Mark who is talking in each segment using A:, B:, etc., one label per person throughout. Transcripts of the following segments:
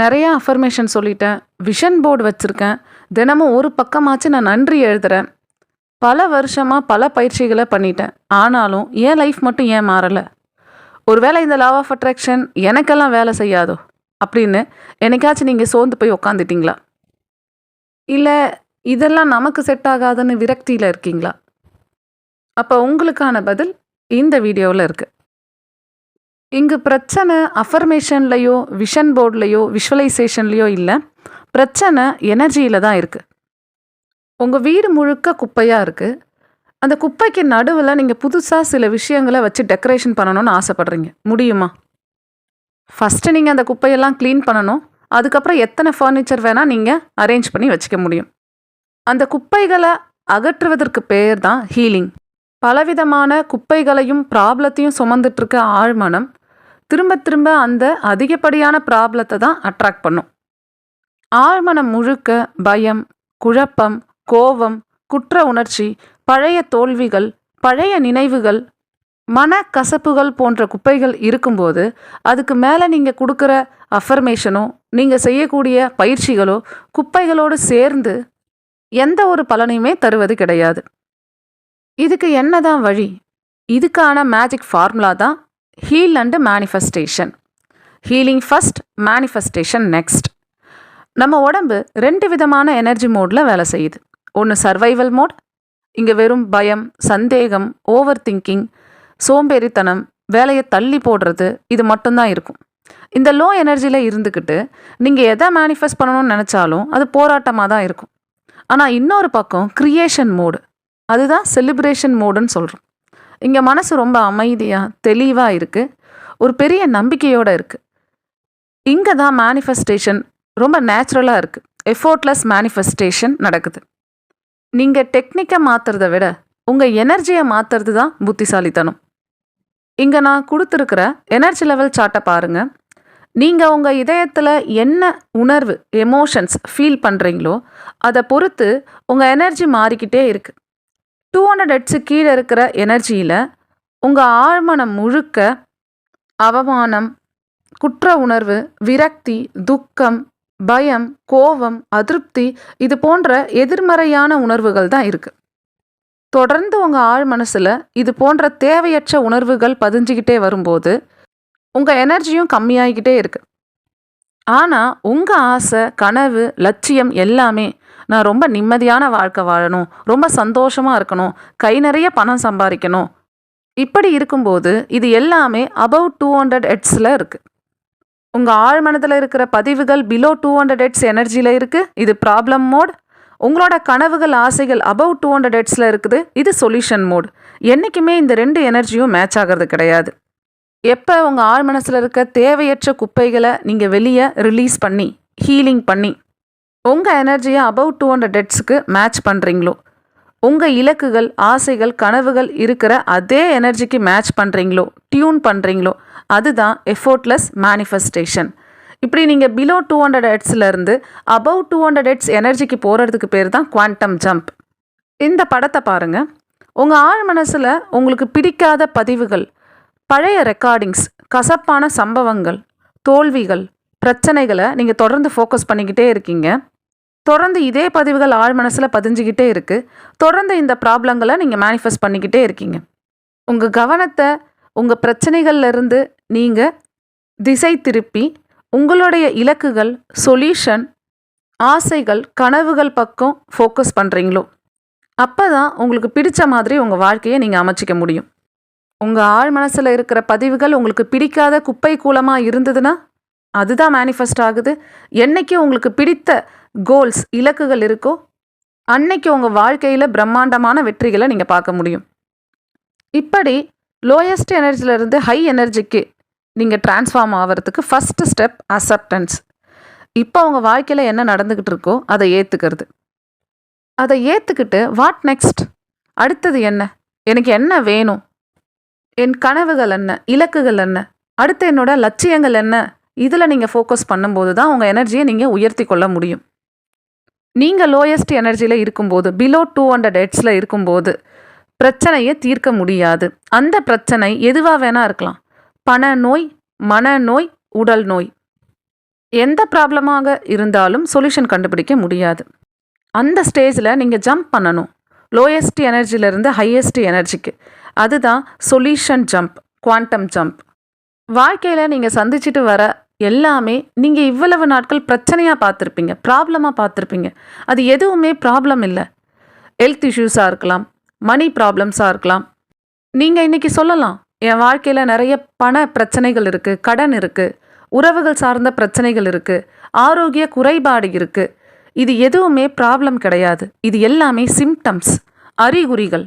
A: நிறையா அஃபர்மேஷன் சொல்லிட்டேன். Vision board வச்சுருக்கேன். தினமும் ஒரு பக்கமாச்சு நான் நன்றி எழுதுறேன். பல வருஷமா பல பயிற்சிகளை பண்ணிட்டேன். ஆனாலும் என் லைஃப் மட்டும் ஏன் மாறல? ஒருவேளை இந்த லா ஆஃப் அட்ராக்ஷன் எனக்கெல்லாம் வேலை செய்யாதோ அப்படின்னு என்னைக்காச்சும் நீங்கள் சோர்ந்து போய் உக்காந்துட்டீங்களா? இல்லை இதெல்லாம் நமக்கு செட் ஆகாதுன்னு விரக்தியில் இருக்கீங்களா? அப்போ உங்களுக்கான பதில் இந்த வீடியோவில் இருக்குது. இங்கு பிரச்சனை அஃபர்மேஷன்லையோ விஷன் போர்ட்லையோ விஷுவலைசேஷன்லையோ இல்லை. பிரச்சனை எனர்ஜியில் தான் இருக்குது. உங்கள் வீடு முழுக்க குப்பையாக இருக்குது. அந்த குப்பைக்கு நடுவில் நீங்கள் புதுசாக சில விஷயங்களை வச்சு டெக்கரேஷன் பண்ணணும்னு ஆசைப்பட்றீங்க. முடியுமா? ஃபஸ்ட்டு நீங்கள் அந்த குப்பையெல்லாம் க்ளீன் பண்ணணும். அதுக்கப்புறம் எத்தனை ஃபர்னிச்சர் வேணால் நீங்கள் அரேஞ்ச் பண்ணி வச்சுக்க முடியும். அந்த குப்பைகளை அகற்றுவதற்கு பேர் தான் ஹீலிங். பலவிதமான குப்பைகளையும் ப்ராப்ளத்தையும் சுமந்துட்டுருக்க ஆழ்மனம் திரும்ப திரும்ப அந்த அதிகப்படியான ப்ராப்ளத்தை தான் அட்ராக்ட் பண்ணும். ஆழ்மனம் முழுக்க பயம், குழப்பம், கோபம், குற்ற உணர்ச்சி, பழைய தோல்விகள், பழைய நினைவுகள், மனக்கசப்புகள் போன்ற குப்பைகள் இருக்கும்போது அதுக்கு மேலே நீங்கள் கொடுக்குற அஃபர்மேஷனோ நீங்கள் செய்யக்கூடிய பயிற்சிகளோ குப்பைகளோடு சேர்ந்து எந்த ஒரு பலனையுமே தருவது கிடையாது. இதுக்கு என்னதான் வழி? இதுக்கான மேஜிக் ஃபார்முலா தான் heal and manifestation. Healing first, manifestation next. நம்ம உடம்பு 2 விதமான எனர்ஜி மோடில் வேலை செய்யுது. ஒன்று சர்வைவல் மோட். இங்கே வெறும் பயம், சந்தேகம், ஓவர் திங்கிங், சோம்பேறித்தனம், வேலையை தள்ளி போடுறது இது மட்டும்தான் இருக்கும். இந்த லோ எனர்ஜியில் இருந்துக்கிட்டு நீங்கள் எதை மேனிஃபெஸ்ட் பண்ணணும்னு நினச்சாலும் அது போராட்டமாக தான் இருக்கும். ஆனால் இன்னொரு பக்கம் கிரியேஷன் மோடு, அதுதான் செலிப்ரேஷன் மோடுன்னு சொல்கிறோம். இங்கே மனசு ரொம்ப அமைதியாக தெளிவாக இருக்குது. ஒரு பெரிய நம்பிக்கையோடு இருக்குது. இங்கே தான் மேனிஃபெஸ்டேஷன் ரொம்ப நேச்சுரலாக இருக்குது. எஃபோர்ட்லெஸ் மேனிஃபெஸ்டேஷன் நடக்குது. நீங்கள் டெக்னிக்கை மாற்றுறதை விட உங்கள் எனர்ஜியை மாற்றுறது தான் புத்திசாலித்தனம். இங்கே நான் கொடுத்துருக்கிற எனர்ஜி லெவல் சார்ட்டை பாருங்கள். நீங்கள் உங்கள் இதயத்தில் என்ன உணர்வு, எமோஷன்ஸ் ஃபீல் பண்ணுறீங்களோ அதை பொறுத்து உங்கள் எனர்ஜி மாறிக்கிட்டே இருக்குது. 200 ஹெர்ட்ஸு கீழே இருக்கிற எனர்ஜியில் உங்கள் ஆழ்மனம் முழுக்க அவமானம், குற்ற உணர்வு, விரக்தி, துக்கம், பயம், கோபம், அதிருப்தி இது போன்ற எதிர்மறையான உணர்வுகள் தான் இருக்குது. தொடர்ந்து உங்கள் ஆழ் மனசில் இது போன்ற தேவையற்ற உணர்வுகள் பதிஞ்சிக்கிட்டே வரும்போது உங்கள் எனர்ஜியும் கம்மியாகிக்கிட்டே இருக்குது. ஆனால் உங்கள் ஆசை, கனவு, லட்சியம் எல்லாமே நான் ரொம்ப நிம்மதியான வாழ்க்கை வாழணும், ரொம்ப சந்தோஷமாக இருக்கணும், கை நிறைய பணம் சம்பாதிக்கணும், இப்படி இருக்கும்போது இது எல்லாமே அபவ் 200 ஹெர்ட்ஸில் இருக்குது. உங்கள் ஆழ்மனத்தில் இருக்கிற பதிவுகள் பிலோ 200 ஹெர்ட்ஸ் எனர்ஜியில் இருக்குது. இது ப்ராப்ளம் மோட். உங்களோட கனவுகள், ஆசைகள் அபவ் 200 ஹெர்ட்ஸில் இருக்குது. இது சொல்யூஷன் மோட். என்றைக்குமே இந்த 2 எனர்ஜியும் மேட்ச் ஆகிறது கிடையாது. எப்போ உங்கள் ஆழ் மனசில் இருக்க தேவையற்ற குப்பைகளை நீங்கள் வெளியே ரிலீஸ் பண்ணி ஹீலிங் பண்ணி உங்கள் எனர்ஜியை அபவ் 200 ஹெர்ட்ஸுக்கு மேட்ச் பண்ணுறீங்களோ, உங்கள் இலக்குகள், ஆசைகள், கனவுகள் இருக்கிற அதே எனர்ஜிக்கு மேட்ச் பண்ணுறீங்களோ, டியூன் பண்ணுறீங்களோ, அதுதான் எஃபோர்ட்லெஸ் மேனிஃபெஸ்டேஷன். இப்படி நீங்கள் பிலோ 200 ஹெர்ட்ஸ்லேருந்து அபவ் 200 ஹெர்ட்ஸ் எனர்ஜிக்கு போகிறதுக்கு பேர் தான் குவாண்டம் ஜம்ப். இந்த படத்தை பாருங்கள். உங்கள் ஆழ் மனசில் உங்களுக்கு பிடிக்காத பதிவுகள், பழைய ரெக்கார்டிங்ஸ், கசப்பான சம்பவங்கள், தோல்விகள், பிரச்சனைகளை நீங்கள் தொடர்ந்து ஃபோக்கஸ் பண்ணிக்கிட்டே இருக்கீங்க. தொடர்ந்து இதே பதிவுகள் ஆழ் மனசில் பதிஞ்சிக்கிட்டே இருக்குது. தொடர்ந்து இந்த ப்ராப்ளங்களை நீங்கள் மேனிஃபெஸ்ட் பண்ணிக்கிட்டே இருக்கீங்க. உங்கள் கவனத்தை உங்கள் பிரச்சனைகள்லேருந்து நீங்கள் திசை திருப்பி உங்களுடைய இலக்குகள், சொல்யூஷன், ஆசைகள், கனவுகள் பக்கம் ஃபோக்கஸ் பண்ணுறீங்களோ அப்போ தான் உங்களுக்கு பிடிச்ச மாதிரி உங்கள் வாழ்க்கையை நீங்கள் அமைச்சிக்க முடியும். உங்கள் ஆழ் மனசில் இருக்கிற பதிவுகள் உங்களுக்கு பிடிக்காத குப்பை கூலமாக இருந்ததுன்னா அதுதான் மேனிஃபெஸ்ட் ஆகுது. என்னைக்கு உங்களுக்கு பிடித்த கோல்ஸ், இலக்குகள் இருக்கோ அன்னைக்கு உங்கள் வாழ்க்கையில் பிரம்மாண்டமான வெற்றிகளை நீங்கள் பார்க்க முடியும். இப்படி லோயஸ்ட் எனர்ஜியிலேருந்து ஹை எனர்ஜிக்கு நீங்கள் ட்ரான்ஸ்ஃபார்ம் ஆகிறதுக்கு ஃபஸ்ட்டு ஸ்டெப் அக்செப்டன்ஸ். இப்போ உங்கள் வாழ்க்கையில் என்ன நடந்துக்கிட்டு இருக்கோ அதை ஏற்றுக்கிறது. அதை ஏற்றுக்கிட்டு வாட் நெக்ஸ்ட், அடுத்தது என்ன, எனக்கு என்ன வேணும், என் கனவுகள் என்ன, இலக்குகள் என்ன, அடுத்து என்னோட லட்சியங்கள் என்ன, இதில் நீங்கள் ஃபோக்கஸ் பண்ணும்போது தான் உங்கள் எனர்ஜியை நீங்கள் உயர்த்தி கொள்ள முடியும். நீங்கள் லோயஸ்ட் எனர்ஜியில் இருக்கும்போது, பிலோ 200 ஹெர்ட்ஸில் இருக்கும்போது பிரச்சனையை தீர்க்க முடியாது. அந்த பிரச்சனை எதுவாக வேணா இருக்கலாம். பண நோய், மனநோய், உடல் நோய். எந்த ப்ராப்ளமாக இருந்தாலும் சொல்யூஷன் கண்டுபிடிக்க முடியாது. அந்த ஸ்டேஜில் நீங்கள் ஜம்ப் பண்ணணும். லோயஸ்ட் எனர்ஜிலேருந்து ஹையஸ்ட் எனர்ஜிக்கு. அதுதான் சொல்யூஷன் ஜம்ப், குவாண்டம் ஜம்ப். வாழ்க்கையில் நீங்கள் சந்திச்சுட்டு வர எல்லாமே நீங்கள் இவ்வளவு நாட்கள் பிரச்சனையாக பார்த்துருப்பீங்க, ப்ராப்ளமாக பார்த்துருப்பீங்க. அது எதுவுமே ப்ராப்ளம் இல்லை. ஹெல்த் இஷ்யூஸாக இருக்கலாம், மணி ப்ராப்ளம்ஸாக இருக்கலாம். நீங்கள் இன்றைக்கி சொல்லலாம், என் வாழ்க்கையில் நிறைய பண பிரச்சனைகள் இருக்குது, கடன் இருக்குது, உறவுகள் சார்ந்த பிரச்சனைகள் இருக்குது, ஆரோக்கிய குறைபாடு இருக்குது. இது எதுவுமே ப்ராப்ளம் கிடையாது. இது எல்லாமே சிம்டம்ஸ், அறிகுறிகள்.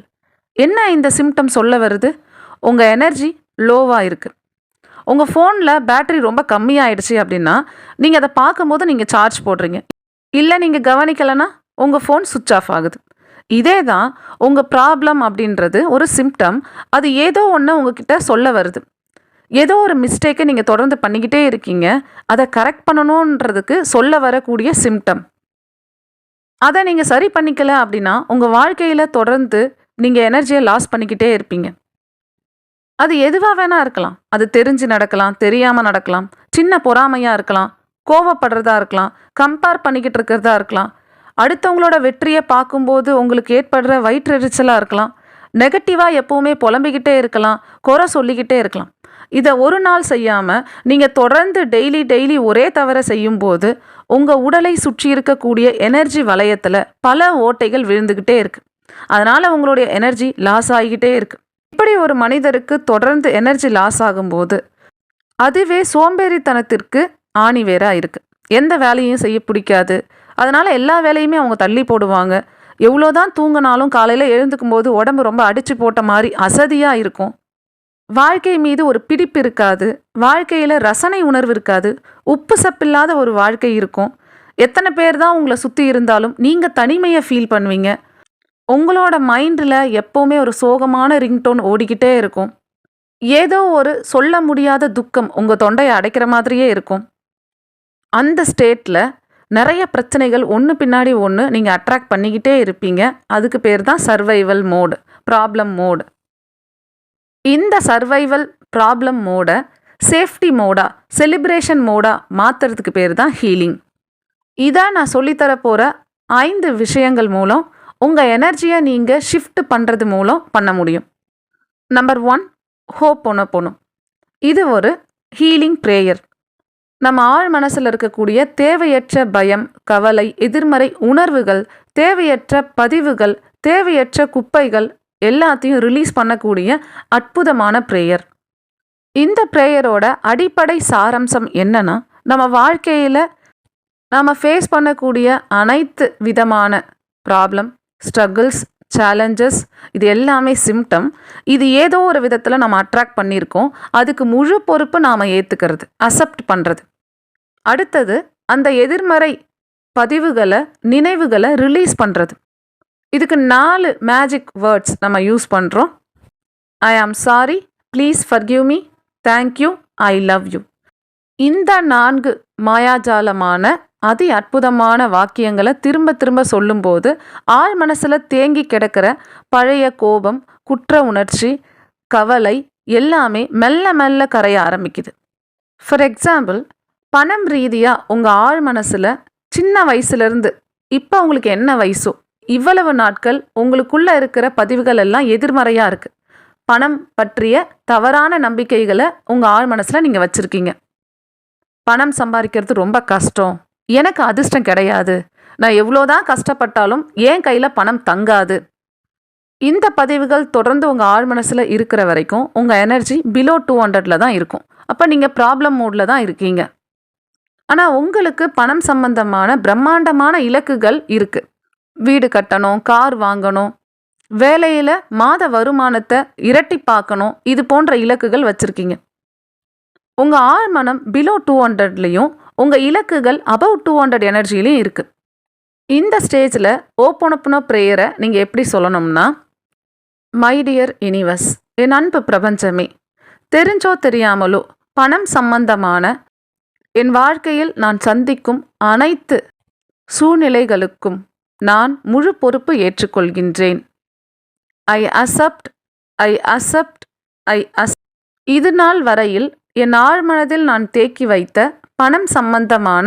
A: என்ன இந்த சிம்டம் சொல்ல வருது? உங்கள் எனர்ஜி லோவாக இருக்குது. உங்கள் ஃபோனில் பேட்டரி ரொம்ப கம்மியாயிடுச்சு அப்படின்னா நீங்கள் அதை பார்க்கும்போது நீங்கள் சார்ஜ் போடுறீங்க. இல்லை நீங்கள் கவனிக்கலைன்னா உங்கள் ஃபோன் சுவிட்ச் ஆஃப் ஆகுது. இதே தான் உங்கள் ப்ராப்ளம் அப்படின்றது ஒரு சிம்டம். அது ஏதோ ஒன்று உங்ககிட்ட சொல்ல வருது. ஏதோ ஒரு மிஸ்டேக்கை நீங்கள் தொடர்ந்து பண்ணிக்கிட்டே இருக்கீங்க. அதை கரெக்ட் பண்ணணுன்றதுக்கு சொல்ல வரக்கூடிய சிம்டம். அதை நீங்கள் சரி பண்ணிக்கல அப்படின்னா உங்கள் வாழ்க்கையில் தொடர்ந்து நீங்கள் எனர்ஜியை லாஸ் பண்ணிக்கிட்டே இருப்பீங்க. அது எதுவாக வேணா இருக்கலாம். அது தெரிஞ்சு நடக்கலாம், தெரியாமல் நடக்கலாம், சின்ன பொறாமையாக இருக்கலாம், கோவப்படுறதா இருக்கலாம், கம்பேர் பண்ணிக்கிட்டு இருக்கிறதா இருக்கலாம், அடுத்தவங்களோட வெற்றியை பார்க்கும்போது உங்களுக்கு ஏற்படுற வயிற்றெரிச்சலாக இருக்கலாம், நெகட்டிவாக எப்போவுமே புலம்பிக்கிட்டே இருக்கலாம், குறை சொல்லிக்கிட்டே இருக்கலாம். இதை ஒரு நாள் செய்யாமல் நீங்கள் தொடர்ந்து டெய்லி ஒரே தவறை செய்யும்போது உங்கள் உடலை சுற்றி இருக்கக்கூடிய எனர்ஜி வளையத்தில் பல ஓட்டைகள் விழுந்துக்கிட்டே இருக்குது. அதனால் உங்களுடைய எனர்ஜி லாஸ் ஆகிக்கிட்டே இருக்குது. இப்படி ஒரு மனிதருக்கு தொடர்ந்து எனர்ஜி லாஸ் ஆகும்போது அதுவே சோம்பேறித்தனத்திற்கு ஆணிவேராக இருக்குது. எந்த வேலையும் செய்ய பிடிக்காது. அதனால் எல்லா வேலையுமே அவங்க தள்ளி போடுவாங்க. எவ்வளோதான் தூங்கினாலும் காலையில் எழுந்துக்கும் போது உடம்பு ரொம்ப அடித்து போட்ட மாதிரி அசதியாக இருக்கும். வாழ்க்கை மீது ஒரு பிடிப்பு இருக்காது. வாழ்க்கையில் ரசனை உணர்வு இருக்காது. உப்பு சப்பில்லாத ஒரு வாழ்க்கை இருக்கும். எத்தனை பேர் தான் உங்களை சுற்றி இருந்தாலும் நீங்கள் தனிமையை ஃபீல் பண்ணுவீங்க. உங்களோட மைண்டில் எப்போவுமே ஒரு சோகமான ரிங்டோன் ஓடிக்கிட்டே இருக்கும். ஏதோ ஒரு சொல்ல முடியாத துக்கம் உங்கள் தொண்டையை அடைக்கிற மாதிரியே இருக்கும். அந்த ஸ்டேட்டில் நிறைய பிரச்சனைகள் ஒன்று பின்னாடி ஒன்று நீங்கள் அட்ராக்ட் பண்ணிக்கிட்டே இருப்பீங்க. அதுக்கு பேர் தான் சர்வைவல் மோடு, ப்ராப்ளம் மோடு. இந்த சர்வைவல் ப்ராப்ளம் மோடை சேஃப்டி மோடா, செலிப்ரேஷன் மோடா மாற்றுறதுக்கு பேர் தான் ஹீலிங். இதை நான் சொல்லித்தர போகிற 5 விஷயங்கள் மூலம் உங்கள் எனர்ஜியை நீங்கள் ஷிஃப்ட் பண்ணுறது மூலம் பண்ண முடியும். நம்பர் 1, ஹோபோனோபோனோ. இது ஒரு ஹீலிங் ப்ரேயர். நம்ம ஆழ் மனசில் இருக்கக்கூடிய தேவையற்ற பயம், கவலை, எதிர்மறை உணர்வுகள், தேவையற்ற பதிவுகள், தேவையற்ற குப்பைகள் எல்லாத்தையும் ரிலீஸ் பண்ணக்கூடிய அற்புதமான ப்ரேயர். இந்த ப்ரேயரோட அடிப்படை சாரம்சம் என்னன்னா, நம்ம வாழ்க்கையில் நாம் ஃபேஸ் பண்ணக்கூடிய அனைத்து விதமான ப்ராப்ளம், ஸ்ட்ரகிள்ஸ், சேலஞ்சஸ் இது எல்லாமே சிம்டம். இது ஏதோ ஒரு விதத்தில் நம்ம அட்ராக்ட் பண்ணியிருக்கோம். அதுக்கு முழு பொறுப்பு நாம் ஏற்றுக்கிறது, அக்செப்ட் பண்ணுறது. அடுத்தது அந்த எதிர்மறை பதிவுகளை, நினைவுகளை ரிலீஸ் பண்ணுறது. இதுக்கு 4 மேஜிக் வேர்ட்ஸ் நம்ம யூஸ் பண்ணுறோம். I am sorry, please forgive me, thank you, I love you. இந்த 4 மாயாஜாலமான அதி அற்புதமான வாக்கியங்களை திரும்ப திரும்ப சொல்லும்போது ஆழ் மனசில் தேங்கி கிடக்கிற பழைய கோபம், குற்ற உணர்ச்சி, கவலை எல்லாமே மெல்ல மெல்ல கரைய ஆரம்பிக்குது. ஃபார் எக்ஸாம்பிள், பணம் ரீதியாக உங்கள் ஆழ் மனசில் சின்ன வயசுலேருந்து இப்போ உங்களுக்கு என்ன வயசோ இவ்வளவு நாட்கள் உங்களுக்குள்ளே இருக்கிற பதிவுகள் எல்லாம் எதிர்மறையாக இருக்குது. பணம் பற்றிய தவறான நம்பிக்கைகளை உங்கள் ஆழ் மனசில் நீங்கள் வச்சுருக்கீங்க. பணம் சம்பாதிக்கிறது ரொம்ப கஷ்டம், எனக்கு அதிர்ஷ்டம் கிடையாது, நான் எவ்வளோதான் கஷ்டப்பட்டாலும் என் கையில் பணம் தங்காது. இந்த பதிவுகள் தொடர்ந்து உங்கள் ஆழ் மனசில் இருக்கிற வரைக்கும் உங்கள் எனர்ஜி பிலோ 200 தான் இருக்கும். அப்போ நீங்கள் ப்ராப்ளம் மோடில் தான் இருக்கீங்க. ஆனால் உங்களுக்கு பணம் சம்பந்தமான பிரம்மாண்டமான இலக்குகள் இருக்குது. வீடு கட்டணும், கார் வாங்கணும், வேலையில் மாத வருமானத்தை இரட்டிப்பாக்கணும், இது போன்ற இலக்குகள் வச்சுருக்கீங்க. உங்கள் ஆழ்மனம் பிலோ 200லையும் உங்கள் இலக்குகள் அபவ் 200 எனர்ஜிலையும் இருக்குது. இந்த ஸ்டேஜில் ஓப்போனோபோனோ ப்ரேயரை நீங்கள் எப்படி சொல்லணும்னா, மை டியர் யூனிவர்ஸ், என் அன்பு பிரபஞ்சமே, தெரிஞ்சோ தெரியாமலோ பணம் சம்பந்தமான என் வாழ்க்கையில் நான் சந்திக்கும் அனைத்து சூழ்நிலைகளுக்கும் நான் முழு பொறுப்பு ஏற்றுக்கொள்கின்றேன். I accept. இது நாள் வரையில் என் ஆழ்மனதில் நான் தேக்கி வைத்த பணம் சம்பந்தமான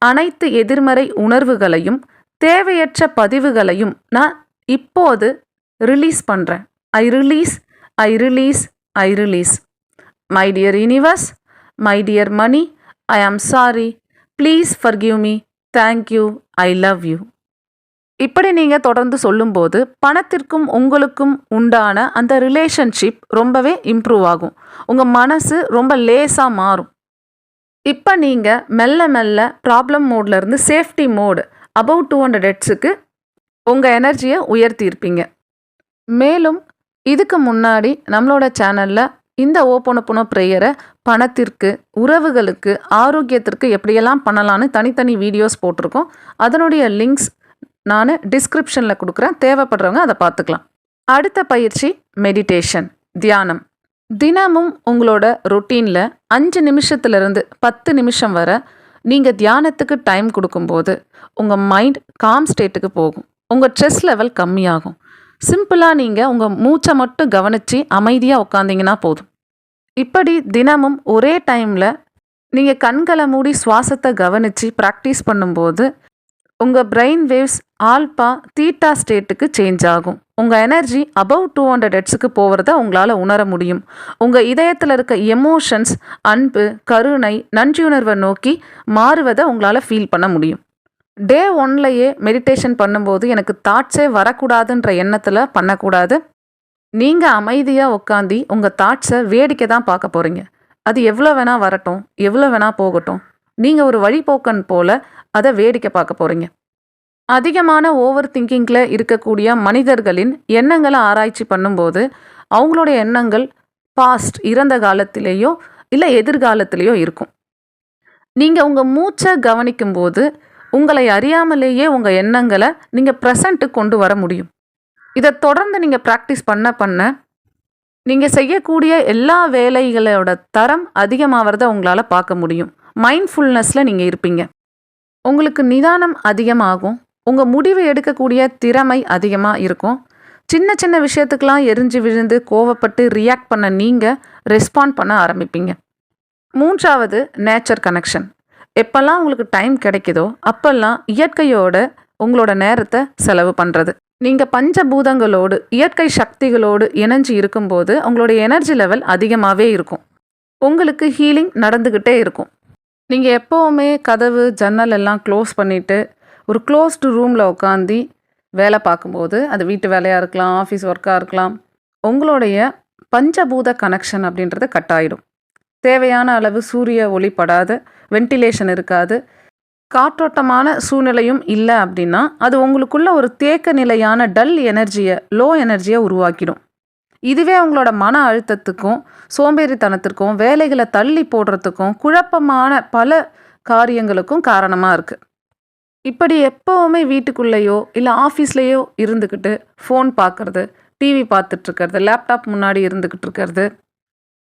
A: அனைத்து எதிர்மறை உணர்வுகளையும் தேவையற்ற பதிவுகளையும் நான் இப்போது ரிலீஸ் பண்ணுறேன். I release, I release, I release. My dear universe, my dear money, I am sorry, please forgive me, thank you, I love you. இப்படி நீங்கள் தொடர்ந்து சொல்லும்போது பணத்திற்கும் உங்களுக்கும் உண்டான அந்த ரிலேஷன்ஷிப் ரொம்பவே இம்ப்ரூவ் ஆகும். உங்கள் மனசு ரொம்ப லேசாக மாறும். இப்போ நீங்கள் மெல்ல மெல்ல ப்ராப்ளம் மோட்லேருந்து சேஃப்டி மோடு அபவ் 200 ஹெர்ட்ஸுக்கு உங்கள் எனர்ஜியை உயர்த்தியிருப்பீங்க. மேலும் இதுக்கு முன்னாடி நம்மளோட சேனலில் இந்த ஓப்போனோபோனோ ப்ரேயரை பணத்திற்கு, உறவுகளுக்கு, ஆரோக்கியத்திற்கு எப்படியெல்லாம் பண்ணலான்னு தனித்தனி வீடியோஸ் போட்டிருக்கோம். அதனுடைய லிங்க்ஸ் நான் டிஸ்கிரிப்ஷனில் கொடுக்குறேன். தேவைப்படுறவங்க அதை பார்த்துக்கலாம். அடுத்த பயிற்சி மெடிடேஷன், தியானம். தினமும் உங்களோட ரொட்டீனில் 5 நிமிஷத்துலேருந்து 10 நிமிஷம் வரை நீங்கள் தியானத்துக்கு டைம் கொடுக்கும்போது உங்கள் மைண்ட் காம் ஸ்டேட்டுக்கு போகும். உங்கள் ஸ்ட்ரெஸ் லெவல் கம்மியாகும். சிம்பிளாக நீங்கள் உங்கள் மூச்சை மட்டும் கவனித்து அமைதியாக உட்காந்திங்கன்னா போதும். இப்படி தினமும் ஒரே டைமில் நீங்கள் கண்களை மூடி சுவாசத்தை கவனித்து ப்ராக்டிஸ் பண்ணும்போது உங்கள் பிரெயின் வேவ்ஸ் ஆல்பா, தீட்டா ஸ்டேட்டுக்கு சேஞ்ச் ஆகும். உங்கள் எனர்ஜி அபவ் 200 ஹெர்ட்ஸுக்கு போகிறத உங்களால் உணர முடியும். உங்கள் இதயத்தில் இருக்க எமோஷன்ஸ், அன்பு, கருணை, நன்றியுணர்வை நோக்கி மாறுவதை உங்களால் ஃபீல் பண்ண முடியும். டே 1லேயே மெடிடேஷன் பண்ணும்போது எனக்கு தாட்ஸே வரக்கூடாதுன்ற எண்ணத்தில் பண்ணக்கூடாது. நீங்கள் அமைதியாக உட்காந்து உங்கள் தாட்ஸை வேடிக்கை தான் பார்க்க போகிறீங்க. அது எவ்வளோ வேணால் வரட்டும், எவ்வளோ வேணால் போகட்டும். நீங்கள் ஒரு வழிபோக்கன் போல் அதை வேடிக்கை பார்க்க போகிறீங்க. அதிகமான ஓவர் திங்கிங்கில் இருக்கக்கூடிய மனிதர்களின் எண்ணங்களை ஆராய்ச்சி பண்ணும்போது அவங்களுடைய எண்ணங்கள் பாஸ்ட், இறந்த காலத்திலேயோ இல்லை எதிர்காலத்திலேயோ இருக்கும். நீங்கள் உங்கள் மூச்சை கவனிக்கும்போது உங்களை அறியாமலேயே உங்கள் எண்ணங்களை நீங்கள் ப்ரெசண்ட்டுக்கு கொண்டு வர முடியும். இதை தொடர்ந்து நீங்கள் ப்ராக்டிஸ் பண்ண பண்ண நீங்கள் செய்யக்கூடிய எல்லா வேலைகளோட தரம் அதிகமாகிறத உங்களால் பார்க்க முடியும். மைண்ட்ஃபுல்னஸில் நீங்கள் இருப்பீங்க. உங்களுக்கு நிதானம் அதிகமாகும். உங்கள் முடிவு எடுக்கக்கூடிய திறமை அதிகமாக இருக்கும். சின்ன சின்ன விஷயத்துக்கெலாம் எரிஞ்சு விழுந்து கோவப்பட்டு ரியாக்ட் பண்ண நீங்கள் ரெஸ்பாண்ட் பண்ண ஆரம்பிப்பீங்க. 3வது நேச்சர் கனெக்ஷன். எப்போல்லாம் உங்களுக்கு டைம் கிடைக்குதோ அப்போல்லாம் இயற்கையோட உங்களோட நேரத்தை செலவு பண்ணுறது. நீங்கள் பஞ்சபூதங்களோடு, இயற்கை சக்திகளோடு இணைஞ்சு இருக்கும்போது உங்களுடைய எனர்ஜி லெவல் அதிகமாகவே இருக்கும். உங்களுக்கு ஹீலிங் நடந்துக்கிட்டே இருக்கும். நீங்கள் எப்போவுமே கதவு, ஜன்னல் எல்லாம் க்ளோஸ் பண்ணிவிட்டு ஒரு க்ளோஸ்டு ரூமில் உட்காந்து வேலை பார்க்கும்போது, அது வீட்டு வேலையாக இருக்கலாம், ஆஃபீஸ் ஒர்க்காக இருக்கலாம், உங்களுடைய பஞ்சபூத கனெக்ஷன் அப்படின்றது கட் ஆகிடும். தேவையான அளவு சூரிய ஒளி படாது, வென்டிலேஷன் இருக்காது, காற்றோட்டமான சூழ்நிலையும் இல்லை அப்படின்னா அது உங்களுக்குள்ள ஒரு தேக்க நிலையான டல் எனர்ஜியை, லோ எனர்ஜியை உருவாக்கிடும். இதுவே உங்களோட மன அழுத்தத்துக்கும், சோம்பேறித்தனத்திற்கும், வேலைகளை தள்ளி போடுறதுக்கும், குழப்பமான பல காரியங்களுக்கும் காரணமாக இருக்குது. இப்படி எப்போவுமே வீட்டுக்குள்ளேயோ இல்லை ஆஃபீஸ்லேயோ இருந்துக்கிட்டு ஃபோன் பார்க்குறது, டிவி பார்த்துட்ருக்கிறது, லேப்டாப் முன்னாடி இருந்துக்கிட்டு இருக்கிறது,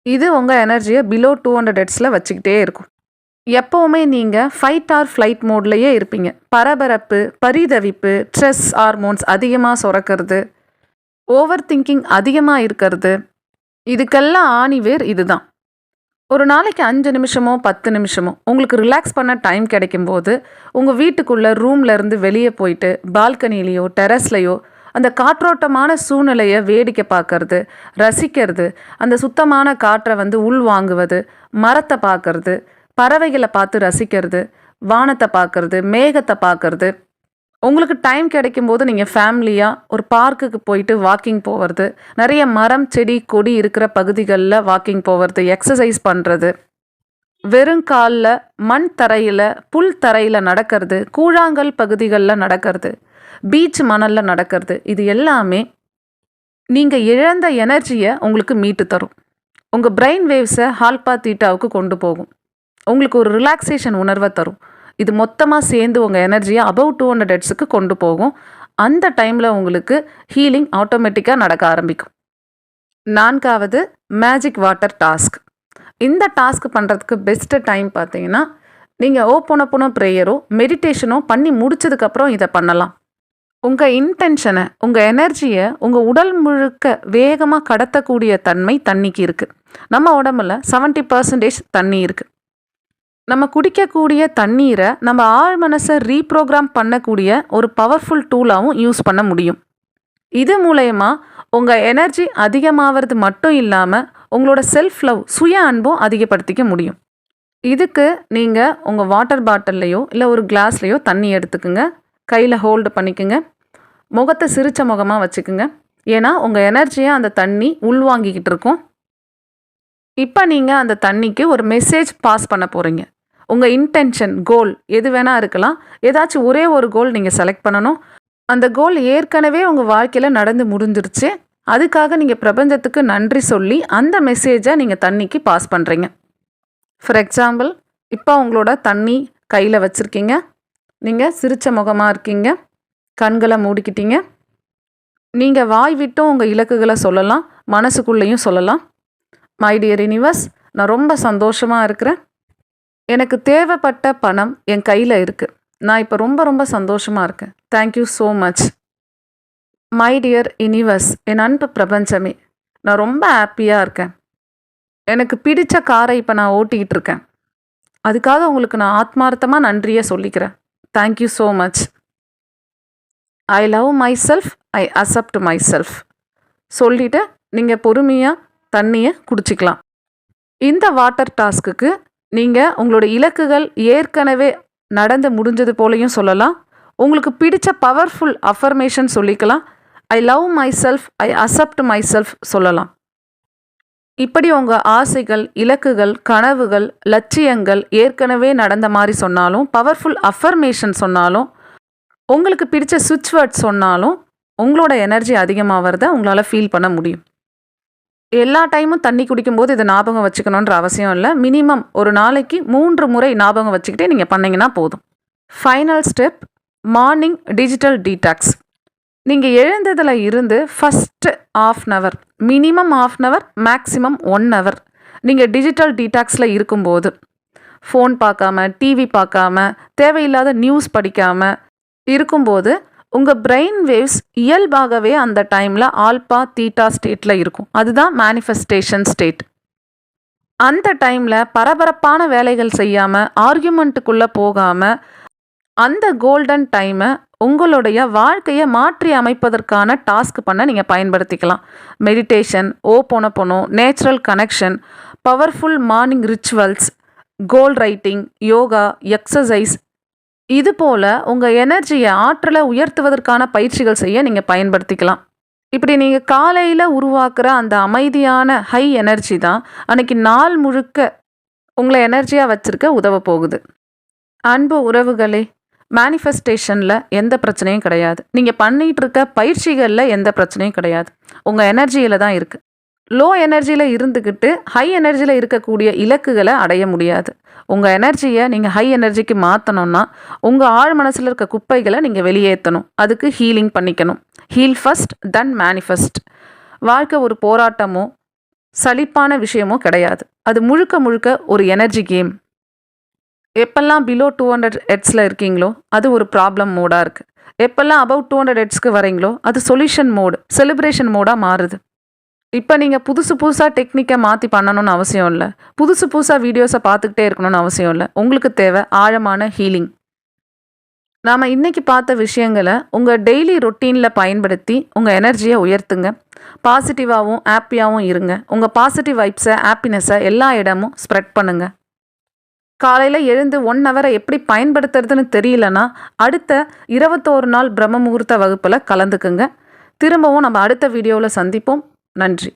A: இது உங்கள் எனர்ஜியை பிலோ 200 ஹெர்ட்ஸில் வச்சுக்கிட்டே இருக்கும். எப்போவுமே நீங்கள் ஃபைட் ஆர் ஃப்ளைட் மோட்லேயே இருப்பீங்க. பரபரப்பு, பரிதவிப்பு, ஸ்ட்ரெஸ் ஹார்மோன்ஸ் அதிகமாக சுரக்கிறது, ஓவர் திங்கிங் அதிகமாக இருக்கிறது, இதுக்கெல்லாம் ஆணிவேர் இதுதான். ஒரு நாளைக்கு 5 நிமிஷமோ 10 நிமிஷமோ உங்களுக்கு ரிலாக்ஸ் பண்ண டைம் கிடைக்கும்போது உங்கள் வீட்டுக்குள்ளே ரூம்லேருந்து வெளியே போயிட்டு பால்கனிலேயோ டெரஸ்லையோ அந்த காற்றோட்டமான சூழ்நிலையை வேடிக்கை பார்க்கறது, ரசிக்கிறது, அந்த சுத்தமான காற்றை உள் வாங்குவது, மரத்தை பார்க்கறது, பறவைகளை பார்த்து ரசிக்கிறது, வானத்தை பார்க்கறது, மேகத்தை பார்க்கறது, உங்களுக்கு டைம் கிடைக்கும்போது நீங்கள் ஃபேமிலியாக ஒரு பார்க்குக்கு போயிட்டு வாக்கிங் போகிறது, நிறைய மரம், செடி, கொடி இருக்கிற பகுதிகளில் வாக்கிங் போகிறது, எக்ஸசைஸ் பண்ணுறது, வெறும் காலில் மண் தரையில், புல் தரையில் நடக்கிறது, கூழாங்கல் பகுதிகளில் நடக்கிறது, பீச் மணலில் நடக்கிறது, இது எல்லாமே நீங்கள் இழந்த எனர்ஜியை உங்களுக்கு மீட்டு தரும். உங்கள் பிரெயின் வேவ்ஸை ஆல்பா, தீட்டாவுக்கு கொண்டு போகும். உங்களுக்கு ஒரு ரிலாக்ஸேஷன் உணர்வை தரும். இது மொத்தமாக சேர்ந்து உங்கள் எனர்ஜியை அபவ் 200 ஹெர்ட்ஸுக்கு கொண்டு போகும். அந்த டைமில் உங்களுக்கு ஹீலிங் ஆட்டோமேட்டிக்காக நடக்க ஆரம்பிக்கும். 4வது மேஜிக் வாட்டர் டாஸ்க். இந்த டாஸ்க் பண்ணுறதுக்கு பெஸ்ட்டு டைம் பார்த்தீங்கன்னா நீங்கள் ஓப்போனோபோனோ ப்ரேயரோ மெடிடேஷனோ பண்ணி முடிச்சதுக்கப்புறம் இதை பண்ணலாம். உங்கள் இன்டென்ஷனை, உங்கள் எனர்ஜியை உங்கள் உடல் முழுக்க வேகமாக கடத்தக்கூடிய தன்மை தண்ணிக்கு இருக்குது. நம்ம உடம்புல 70% தண்ணி இருக்குது. நம்ம குடிக்கக்கூடிய தண்ணீரை நம்ம ஆழ் மனசை ரீப்ரோக்ராம் பண்ணக்கூடிய ஒரு பவர்ஃபுல் டூலாகவும் யூஸ் பண்ண முடியும். இது மூலயமா உங்கள் எனர்ஜி அதிகமாகிறது மட்டும் இல்லாமல் உங்களோட செல்ஃப் லவ் சுய அன்பும் அதிகப்படுத்திக்க முடியும். இதுக்கு நீங்கள் உங்கள் வாட்டர் பாட்டில்லையோ இல்லை ஒரு கிளாஸ்லையோ தண்ணி எடுத்துக்குங்க. கையில் ஹோல்டு பண்ணிக்கோங்க. முகத்தை சிரித்த முகமாக வச்சுக்குங்க. ஏன்னா உங்கள் எனர்ஜியை அந்த தண்ணி உள்வாங்கிக்கிட்டு இருக்கும். இப்போ நீங்கள் அந்த தண்ணிக்கு ஒரு மெசேஜ் பாஸ் பண்ண போகிறீங்க. உங்கள் இன்டென்ஷன், கோல் எது வேணால் இருக்கலாம். ஏதாச்சும் ஒரே ஒரு கோல் நீங்கள் செலக்ட் பண்ணணும். அந்த கோல் ஏற்கனவே உங்கள் வாழ்க்கையில் நடந்து முடிஞ்சிருச்சு. அதுக்காக நீங்கள் பிரபஞ்சத்துக்கு நன்றி சொல்லி அந்த மெசேஜை நீங்கள் தண்ணிக்கு பாஸ் பண்ணுறீங்க. ஃபார் எக்ஸாம்பிள், இப்போ உங்களோட தண்ணி கையில் வச்சுருக்கீங்க. நீங்கள் சிரித்த முகமாக இருக்கீங்க. கண்களை மூடிக்கிட்டீங்க. நீங்கள் வாய் விட்டும் உங்கள் இலக்குகளை சொல்லலாம், மனசுக்குள்ளேயும் சொல்லலாம். மை டியர் யூனிவர்ஸ், நான் ரொம்ப சந்தோஷமாக இருக்கிறேன். எனக்கு தேவைப்பட்ட பணம் என் கையில் இருக்குது. நான் இப்போ ரொம்ப ரொம்ப சந்தோஷமாக இருக்கேன். Thank you so much. My dear universe, என் அன்பு பிரபஞ்சமே, நான் ரொம்ப ஹாப்பியாக இருக்கேன். எனக்கு பிடித்த காரை இப்போ நான் ஓட்டிக்கிட்டு இருக்கேன். அதுக்காக உங்களுக்கு நான் ஆத்மார்த்தமாக நன்றியை சொல்லிக்கிறேன். Thank you so much. I love my self, I accept my self சொல்லிவிட்டு நீங்கள் பொறுமையாக தண்ணியை குடிச்சிக்கலாம். இந்த வாட்டர் டாஸ்க்குக்கு நீங்கள் உங்களோட இலக்குகள் ஏற்கனவே நடந்து முடிஞ்சது போலையும் சொல்லலாம். உங்களுக்கு பிடிச்ச பவர்ஃபுல் அஃபர்மேஷன் சொல்லிக்கலாம். I love my self, I accept my self சொல்லலாம். இப்படி உங்கள் ஆசைகள், இலக்குகள், கனவுகள், லட்சியங்கள் ஏற்கனவே நடந்த மாதிரி சொன்னாலும், பவர்ஃபுல் அஃபர்மேஷன் சொன்னாலும், உங்களுக்கு பிடிச்ச சுவிட்ச் வேர்ட் சொன்னாலும் உங்களோட எனர்ஜி அதிகமாகிறத உங்களால் ஃபீல் பண்ண முடியும். எல்லா டைமும் தண்ணி குடிக்கும்போது இதை ஞாபகம் வச்சுக்கணுன்ற அவசியம் இல்லை. மினிமம் ஒரு நாளைக்கு 3 முறை ஞாபகம் வச்சுக்கிட்டே நீங்கள் பண்ணிங்கன்னா போதும். Final step, morning digital detox. நீங்கள் எழுந்ததில் இருந்து first ½ hour, minimum ½ hour, maximum 1 hour நீங்கள் டிஜிட்டல் டீடாக்ஸில் இருக்கும்போது ஃபோன் பார்க்காம, டிவி பார்க்காம, தேவையில்லாத நியூஸ் படிக்காமல் இருக்கும்போது உங்கள் பிரெயின் வேவ்ஸ் இயல்பாகவே அந்த டைமில் ஆல்பா தீட்டா ஸ்டேட்டில் இருக்கும். அதுதான் மேனிஃபெஸ்டேஷன் ஸ்டேட். அந்த டைமில் பரபரப்பான வேலைகள் செய்யாமல், ஆர்கியூமெண்ட்டுக்குள்ளே போகாமல், அந்த கோல்டன் டைமை உங்களுடைய வாழ்க்கையை மாற்றி அமைப்பதற்கான டாஸ்க் பண்ண நீங்கள் பயன்படுத்திக்கலாம். மெடிடேஷன், ஓபோனோபோனோ, natural connection, powerful morning rituals, goal writing, yoga, exercise, இது போல் உங்கள் எனர்ஜியை, ஆற்றலை உயர்த்துவதற்கான பயிற்சிகள் செய்ய நீங்கள் பயன்படுத்திக்கலாம். இப்படி நீங்கள் காலையில் உருவாக்குற அந்த அமைதியான ஹை எனர்ஜி தான் அன்றைக்கி நாள் முழுக்க உங்களை எனர்ஜியாக வச்சுருக்க உதவ போகுது. அன்பு உறவுகளே, மேனிஃபெஸ்டேஷனில் எந்த பிரச்சனையும் கிடையாது. நீங்கள் பண்ணிகிட்டு இருக்க பயிற்சிகளில் எந்த பிரச்சனையும் கிடையாது. உங்கள் எனர்ஜியில் தான் இருக்குது. லோ எனர்ஜியில் இருந்துக்கிட்டு ஹை எனர்ஜியில் இருக்கக்கூடிய இலக்குகளை அடைய முடியாது. உங்கள் எனர்ஜியை நீங்கள் ஹை எனர்ஜிக்கு மாற்றணுன்னா உங்கள் ஆழ் மனசில் இருக்க குப்பைகளை நீங்கள் வெளியேற்றணும். அதுக்கு ஹீலிங் பண்ணிக்கணும். ஹீல் ஃபஸ்ட், தென் மேனிஃபெஸ்ட். வாழ்க்கை ஒரு போராட்டமோ சலிப்பான விஷயமோ கிடையாது. அது முழுக்க முழுக்க ஒரு எனர்ஜி கேம். எப்பெல்லாம் பிலோ 200 ஹெட்ஸில் இருக்கீங்களோ அது ஒரு ப்ராப்ளம் மோடாக இருக்குது. எப்பெல்லாம் அபவுட் 200 ஹெட்ஸ்க்கு வரீங்களோ அது சொல்யூஷன் மோடு, செலிப்ரேஷன் மோடாக மாறுது. இப்போ நீங்கள் புதுசாக டெக்னிக்கை மாற்றி பண்ணணும்னு அவசியம் இல்லை. புதுசாக வீடியோஸை பார்த்துக்கிட்டே இருக்கணும்னு அவசியம் இல்லை. உங்களுக்கு தேவை ஆழமான ஹீலிங். நாம் இன்றைக்கி பார்த்த விஷயங்களை உங்கள் டெய்லி ரொட்டீனில் பயன்படுத்தி உங்கள் எனர்ஜியை உயர்த்துங்க. பாசிட்டிவாகவும் ஹாப்பியாகவும் இருங்க. உங்கள் பாசிட்டிவ் வைப்ஸை, ஹாப்பினஸை எல்லா இடமும் ஸ்ப்ரெட் பண்ணுங்கள். காலையில் எழுந்து 1 hour எப்படி பயன்படுத்துறதுன்னு தெரியலனா அடுத்த 21 நாள் பிரம்ம முகூர்த்த வகுப்பில் கலந்துக்குங்க. திரும்பவும் நம்ம அடுத்த வீடியோவில் சந்திப்போம். நன்றி.